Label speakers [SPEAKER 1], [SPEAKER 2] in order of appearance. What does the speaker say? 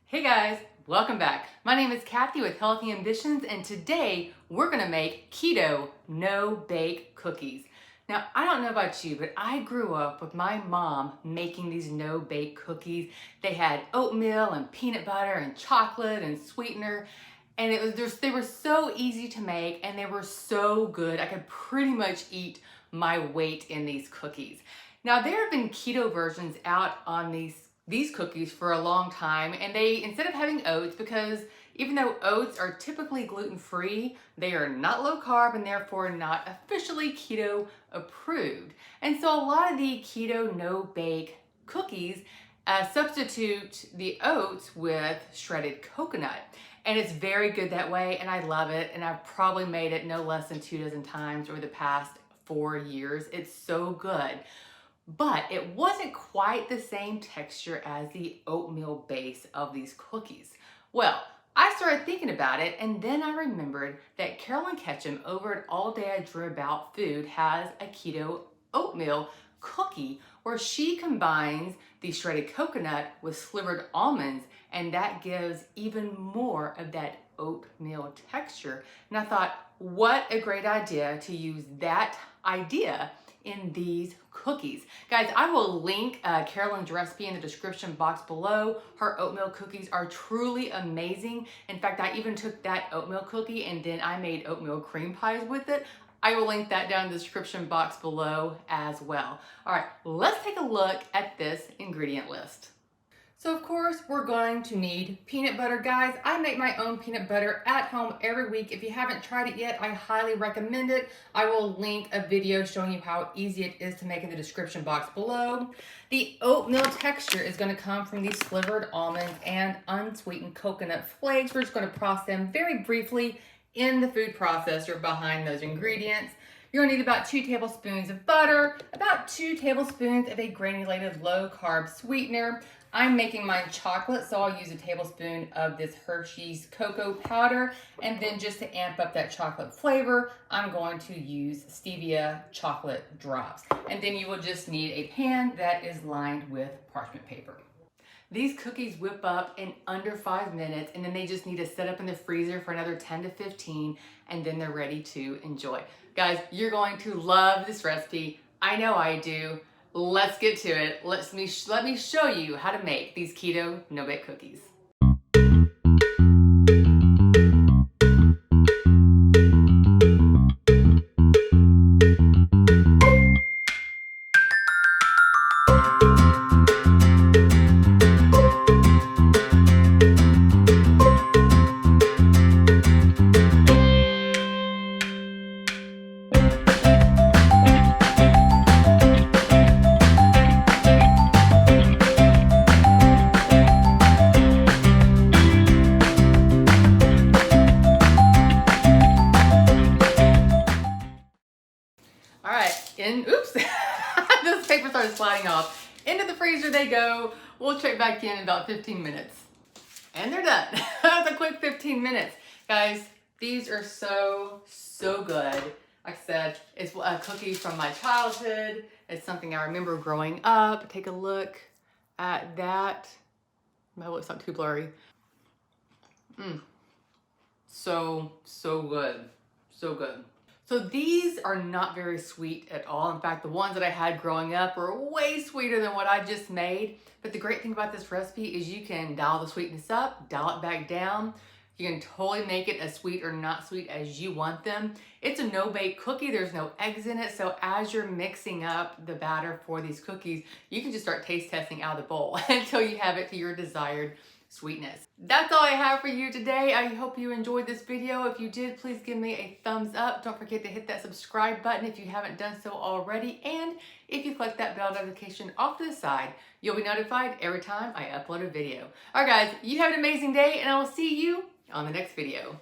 [SPEAKER 1] Hey guys, welcome back. My name is Kathy with Healthy Ambitions, and today we're gonna make Keto No Bake Cookies. Now, I don't know about you, but I grew up with my mom making these no bake cookies. They had oatmeal and peanut butter and chocolate and sweetener, and they were so easy to make and they were so good. I could pretty much eat my weight in these cookies. Now, there have been keto versions out on these cookies for a long time, and they, instead of having oats, because even though oats are typically gluten-free, they are not low carb and therefore not officially keto approved. And so a lot of the keto no bake cookies substitute the oats with shredded coconut. And it's very good that way, and I love it. And I've probably made it no less than 24 times over the past 4 years. It's so good. But it wasn't quite the same texture as the oatmeal base of these cookies. Well, I started thinking about it, and then I remembered that Carolyn Ketchum over at All Day I Dream About Food has a keto oatmeal cookie where she combines the shredded coconut with slivered almonds, and that gives even more of that oatmeal texture. And I thought, what a great idea to use that idea in these cookies. Guys, I will link Carolyn's recipe in the description box below. Her oatmeal cookies are truly amazing. In fact, I even took that oatmeal cookie and then I made oatmeal cream pies with it. I will link that down in the description box below as well. All right, let's take a look at this ingredient list. So of course, we're going to need peanut butter, guys. I make my own peanut butter at home every week. If you haven't tried it yet, I highly recommend it. I will link a video showing you how easy it is to make in the description box below. The oatmeal texture is gonna come from these slivered almonds and unsweetened coconut flakes. We're just gonna process them very briefly in the food processor behind those ingredients. You're gonna need about 2 tablespoons of butter, about 2 tablespoons of a granulated low-carb sweetener. I'm making mine chocolate, so I'll use a tablespoon of this Hershey's cocoa powder. And then just to amp up that chocolate flavor, I'm going to use stevia chocolate drops. And then you will just need a pan that is lined with parchment paper. These cookies whip up in under 5 minutes, and then they just need to set up in the freezer for another 10 to 15, and then they're ready to enjoy. Guys, you're going to love this recipe. I know I do. Let's get to it. Let me show you how to make these keto no bake cookies. Oops, this paper started sliding off. Into the freezer they go. We'll check back in about 15 minutes. And they're done. That was a quick 15 minutes. Guys, these are so good. Like I said, it's a cookie from my childhood. It's something I remember growing up. Take a look at that. My lip's not too blurry. So good. So good. So these are not very sweet at all. In fact, the ones that I had growing up were way sweeter than what I just made. But the great thing about this recipe is you can dial the sweetness up, dial it back down. You can totally make it as sweet or not sweet as you want them. It's a no-bake cookie. There's no eggs in it. So as you're mixing up the batter for these cookies, you can just start taste testing out of the bowl until you have it to your desired sweetness. That's all I have for you today. I hope you enjoyed this video. If you did, please give me a thumbs up. Don't forget to hit that subscribe button if you haven't done so already. And if you click that bell notification off to the side, you'll be notified every time I upload a video. All right, guys, you have an amazing day, and I will see you on the next video.